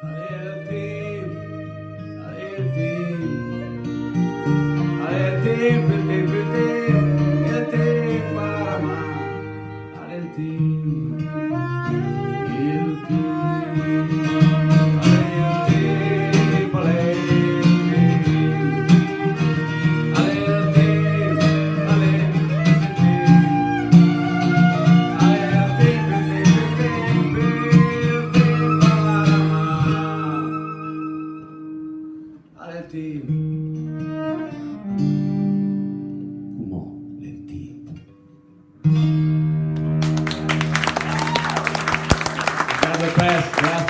Allez, le team, allez, il team, Parama, allez, il team, Fumo lentino. Grande Pes, grazie.